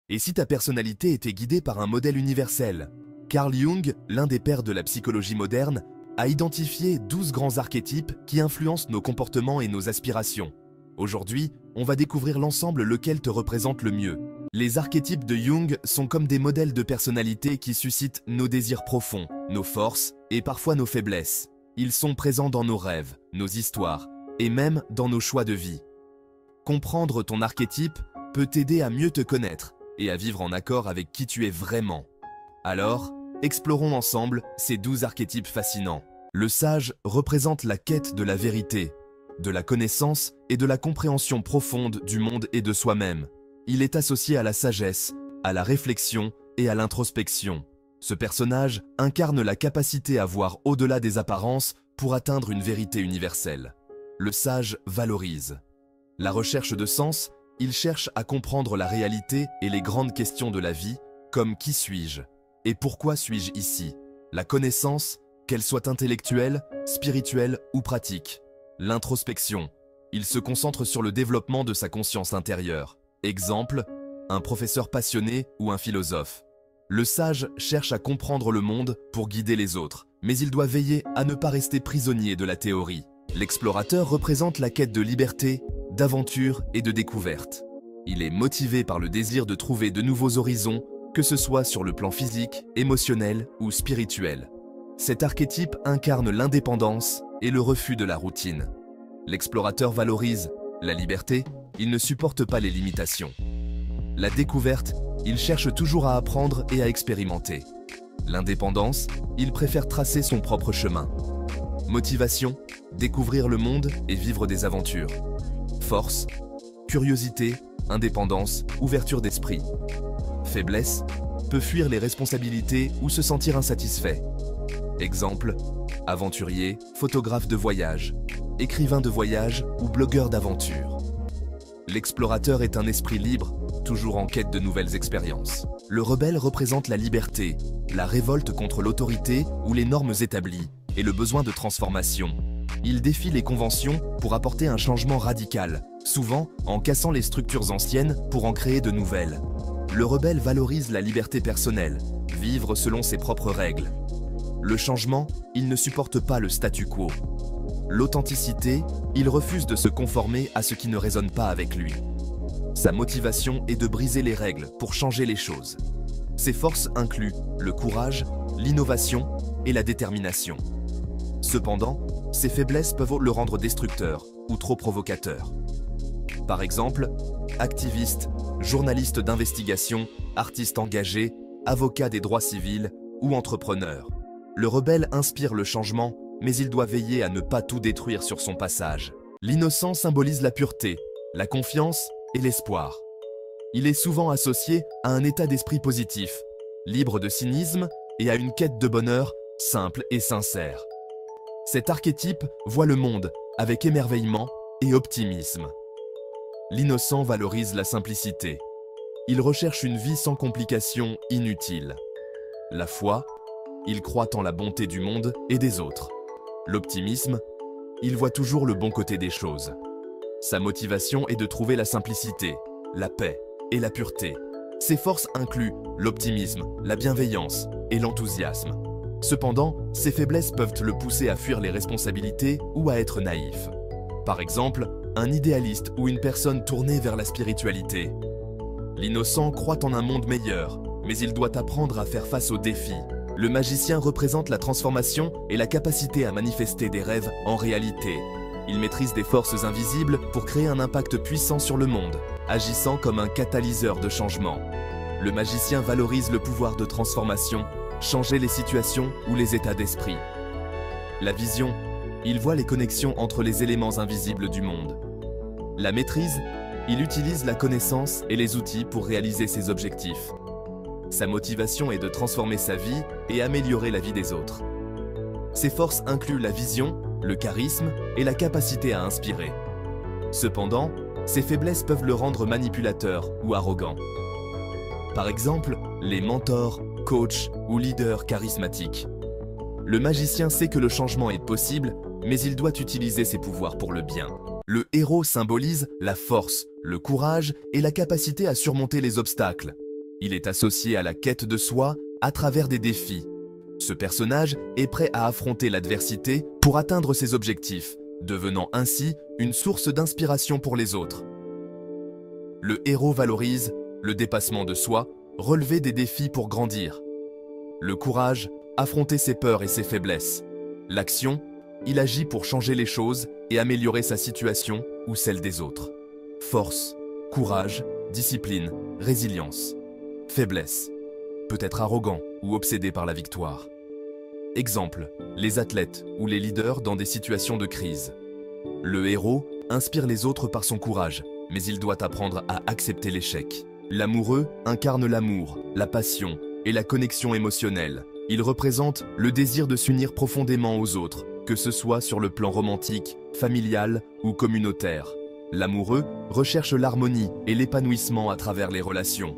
Et si ta personnalité était guidée par un modèle universel? Carl Jung, l'un des pères de la psychologie moderne, a identifié 12 grands archétypes qui influencent nos comportements et nos aspirations. Aujourd'hui, on va découvrir l'ensemble lequel te représente le mieux. Les archétypes de Jung sont comme des modèles de personnalité qui suscitent nos désirs profonds, nos forces et parfois nos faiblesses. Ils sont présents dans nos rêves, nos histoires et même dans nos choix de vie. Comprendre ton archétype peut t'aider à mieux te connaître et à vivre en accord avec qui tu es vraiment. Alors, explorons ensemble ces 12 archétypes fascinants. Le sage représente la quête de la vérité, de la connaissance et de la compréhension profonde du monde et de soi-même. Il est associé à la sagesse, à la réflexion et à l'introspection. Ce personnage incarne la capacité à voir au-delà des apparences pour atteindre une vérité universelle. Le sage valorise la recherche de sens. Il cherche à comprendre la réalité et les grandes questions de la vie, comme qui suis-je et pourquoi suis-je ici? La connaissance, qu'elle soit intellectuelle, spirituelle ou pratique. L'introspection. Il se concentre sur le développement de sa conscience intérieure. Exemple, un professeur passionné ou un philosophe. Le sage cherche à comprendre le monde pour guider les autres, mais il doit veiller à ne pas rester prisonnier de la théorie. L'explorateur représente la quête de liberté, d'aventure et de découverte. Il est motivé par le désir de trouver de nouveaux horizons, que ce soit sur le plan physique, émotionnel ou spirituel. Cet archétype incarne l'indépendance et le refus de la routine. L'explorateur valorise la liberté, il ne supporte pas les limitations. La découverte, il cherche toujours à apprendre et à expérimenter. L'indépendance, il préfère tracer son propre chemin. Motivation, découvrir le monde et vivre des aventures. Force, curiosité, indépendance, ouverture d'esprit. Faiblesse, peut fuir les responsabilités ou se sentir insatisfait. Exemple, aventurier, photographe de voyage, écrivain de voyage ou blogueur d'aventure. L'explorateur est un esprit libre, toujours en quête de nouvelles expériences. Le rebelle représente la liberté, la révolte contre l'autorité ou les normes établies, et le besoin de transformation. Il défie les conventions pour apporter un changement radical, souvent en cassant les structures anciennes pour en créer de nouvelles. Le rebelle valorise la liberté personnelle, vivre selon ses propres règles. Le changement, il ne supporte pas le statu quo. L'authenticité, il refuse de se conformer à ce qui ne résonne pas avec lui. Sa motivation est de briser les règles pour changer les choses. Ses forces incluent le courage, l'innovation et la détermination. Cependant, ses faiblesses peuvent le rendre destructeur ou trop provocateur. Par exemple, activiste, journaliste d'investigation, artiste engagé, avocat des droits civils ou entrepreneur. Le rebelle inspire le changement, mais il doit veiller à ne pas tout détruire sur son passage. L'innocent symbolise la pureté, la confiance et l'espoir. Il est souvent associé à un état d'esprit positif, libre de cynisme et à une quête de bonheur simple et sincère. Cet archétype voit le monde avec émerveillement et optimisme. L'innocent valorise la simplicité. Il recherche une vie sans complications inutiles. La foi, il croit en la bonté du monde et des autres. L'optimisme, il voit toujours le bon côté des choses. Sa motivation est de trouver la simplicité, la paix et la pureté. Ses forces incluent l'optimisme, la bienveillance et l'enthousiasme. Cependant, ses faiblesses peuvent le pousser à fuir les responsabilités ou à être naïf. Par exemple, un idéaliste ou une personne tournée vers la spiritualité. L'innocent croit en un monde meilleur, mais il doit apprendre à faire face aux défis. Le magicien représente la transformation et la capacité à manifester des rêves en réalité. Il maîtrise des forces invisibles pour créer un impact puissant sur le monde, agissant comme un catalyseur de changement. Le magicien valorise le pouvoir de transformation, changer les situations ou les états d'esprit. La vision, il voit les connexions entre les éléments invisibles du monde. La maîtrise, il utilise la connaissance et les outils pour réaliser ses objectifs. Sa motivation est de transformer sa vie et améliorer la vie des autres. Ses forces incluent la vision, le charisme et la capacité à inspirer. Cependant, ses faiblesses peuvent le rendre manipulateur ou arrogant. Par exemple, les mentors, coachs ou leaders charismatiques. Le magicien sait que le changement est possible, mais il doit utiliser ses pouvoirs pour le bien. Le héros symbolise la force, le courage et la capacité à surmonter les obstacles. Il est associé à la quête de soi à travers des défis. Ce personnage est prêt à affronter l'adversité pour atteindre ses objectifs, devenant ainsi une source d'inspiration pour les autres. Le héros valorise le dépassement de soi, relever des défis pour grandir. Le courage, affronter ses peurs et ses faiblesses. L'action, il agit pour changer les choses et améliorer sa situation ou celle des autres. Force, courage, discipline, résilience. Faiblesse, peut être arrogant ou obsédé par la victoire. Exemple, les athlètes ou les leaders dans des situations de crise. Le héros inspire les autres par son courage, mais il doit apprendre à accepter l'échec. L'amoureux incarne l'amour, la passion et la connexion émotionnelle. Il représente le désir de s'unir profondément aux autres, que ce soit sur le plan romantique, familial ou communautaire. L'amoureux recherche l'harmonie et l'épanouissement à travers les relations.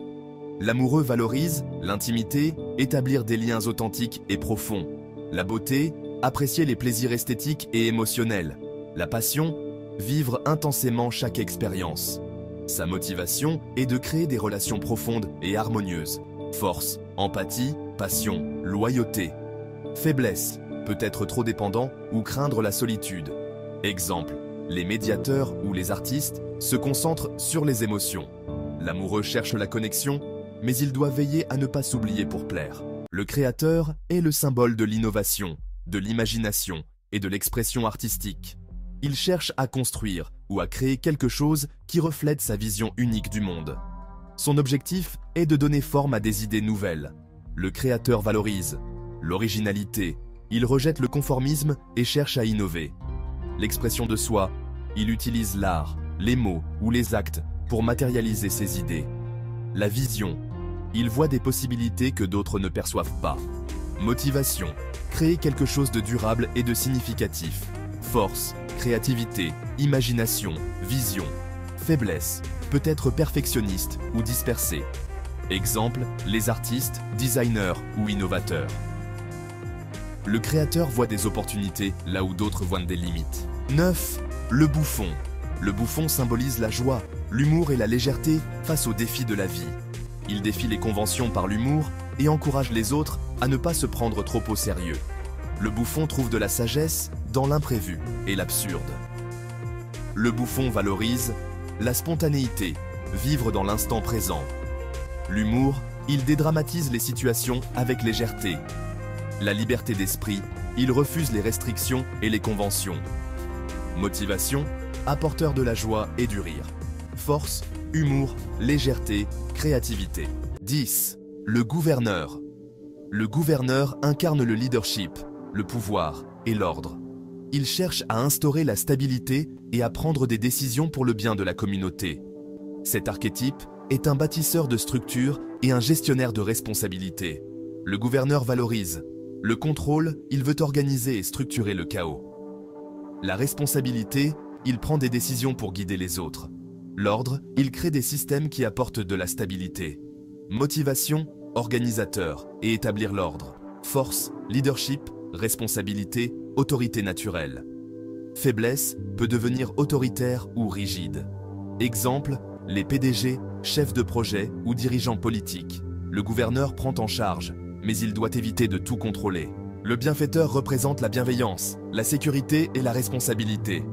L'amoureux valorise l'intimité, établir des liens authentiques et profonds. La beauté, apprécier les plaisirs esthétiques et émotionnels. La passion, vivre intensément chaque expérience. Sa motivation est de créer des relations profondes et harmonieuses. Force, empathie, passion, loyauté. Faiblesse, peut être trop dépendant ou craindre la solitude. Exemple, les médiateurs ou les artistes se concentrent sur les émotions. L'amoureux cherche la connexion, mais il doit veiller à ne pas s'oublier pour plaire. Le créateur est le symbole de l'innovation, de l'imagination et de l'expression artistique. Il cherche à construire ou à créer quelque chose qui reflète sa vision unique du monde. Son objectif est de donner forme à des idées nouvelles. Le créateur valorise l'originalité, il rejette le conformisme et cherche à innover. L'expression de soi, il utilise l'art, les mots ou les actes pour matérialiser ses idées. La vision, il voit des possibilités que d'autres ne perçoivent pas. Motivation, créer quelque chose de durable et de significatif. Force, créativité, imagination, vision. Faiblesse, peut être perfectionniste ou dispersé. Exemple, les artistes, designers ou innovateurs. Le créateur voit des opportunités là où d'autres voient des limites. 9. Le bouffon. Le bouffon symbolise la joie, l'humour et la légèreté face aux défis de la vie. Il défie les conventions par l'humour et encourage les autres à ne pas se prendre trop au sérieux. Le bouffon trouve de la sagesse dans l'imprévu et l'absurde. Le bouffon valorise la spontanéité, vivre dans l'instant présent. L'humour, il dédramatise les situations avec légèreté. La liberté d'esprit, il refuse les restrictions et les conventions. Motivation, apporteur de la joie et du rire. Force, humour, légèreté, créativité. 10. Le gouverneur. Le gouverneur incarne le leadership, le pouvoir et l'ordre. Il cherche à instaurer la stabilité et à prendre des décisions pour le bien de la communauté. Cet archétype est un bâtisseur de structures et un gestionnaire de responsabilités. Le gouverneur valorise le contrôle, il veut organiser et structurer le chaos. La responsabilité, il prend des décisions pour guider les autres. L'ordre, il crée des systèmes qui apportent de la stabilité. Motivation, organisateur et établir l'ordre. Force, leadership, responsabilité, autorité naturelle. Faiblesse peut devenir autoritaire ou rigide. Exemple, les PDG, chefs de projet ou dirigeants politiques. Le gouverneur prend en charge, mais il doit éviter de tout contrôler. Le bienfaiteur représente la bienveillance, la sécurité et la responsabilité.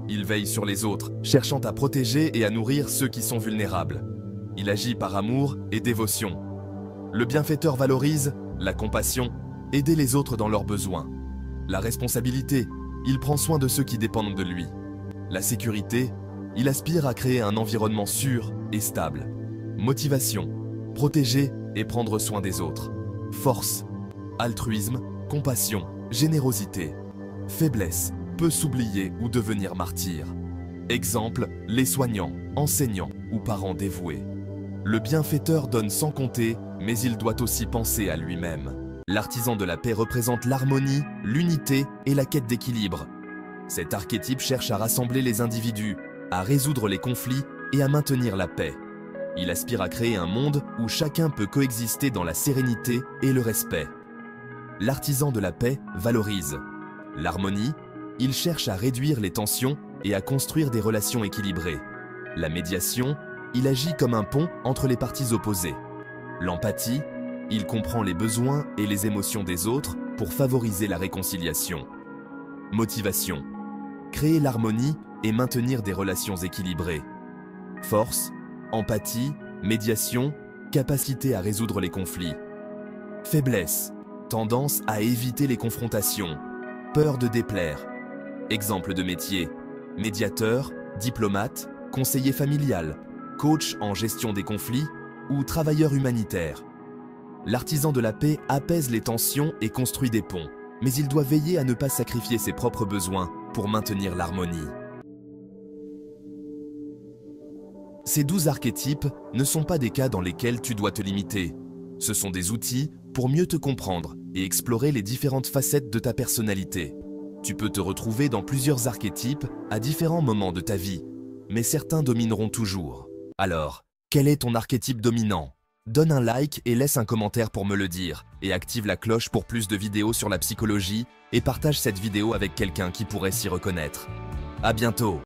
Il veille sur les autres, cherchant à protéger et à nourrir ceux qui sont vulnérables. Il agit par amour et dévotion. Le bienfaiteur valorise la compassion, aider les autres dans leurs besoins. La responsabilité, il prend soin de ceux qui dépendent de lui. La sécurité, il aspire à créer un environnement sûr et stable. Motivation, protéger et prendre soin des autres. Force, altruisme, compassion, générosité. Faiblesse, peut s'oublier ou devenir martyr. Exemple, les soignants, enseignants ou parents dévoués. Le bienfaiteur donne sans compter, mais il doit aussi penser à lui-même. L'artisan de la paix représente l'harmonie, l'unité et la quête d'équilibre. Cet archétype cherche à rassembler les individus, à résoudre les conflits et à maintenir la paix. Il aspire à créer un monde où chacun peut coexister dans la sérénité et le respect. L'artisan de la paix valorise l'harmonie, il cherche à réduire les tensions et à construire des relations équilibrées. La médiation, il agit comme un pont entre les parties opposées. L'empathie, il comprend les besoins et les émotions des autres pour favoriser la réconciliation. Motivation, créer l'harmonie et maintenir des relations équilibrées. Force, empathie, médiation, capacité à résoudre les conflits. Faiblesse, tendance à éviter les confrontations, peur de déplaire. Exemple de métier, médiateur, diplomate, conseiller familial, coach en gestion des conflits ou travailleur humanitaire. L'artisan de la paix apaise les tensions et construit des ponts, mais il doit veiller à ne pas sacrifier ses propres besoins pour maintenir l'harmonie. Ces 12 archétypes ne sont pas des cas dans lesquels tu dois te limiter. Ce sont des outils pour mieux te comprendre et explorer les différentes facettes de ta personnalité. Tu peux te retrouver dans plusieurs archétypes à différents moments de ta vie, mais certains domineront toujours. Alors, quel est ton archétype dominant? Donne un like et laisse un commentaire pour me le dire, et active la cloche pour plus de vidéos sur la psychologie et partage cette vidéo avec quelqu'un qui pourrait s'y reconnaître. À bientôt!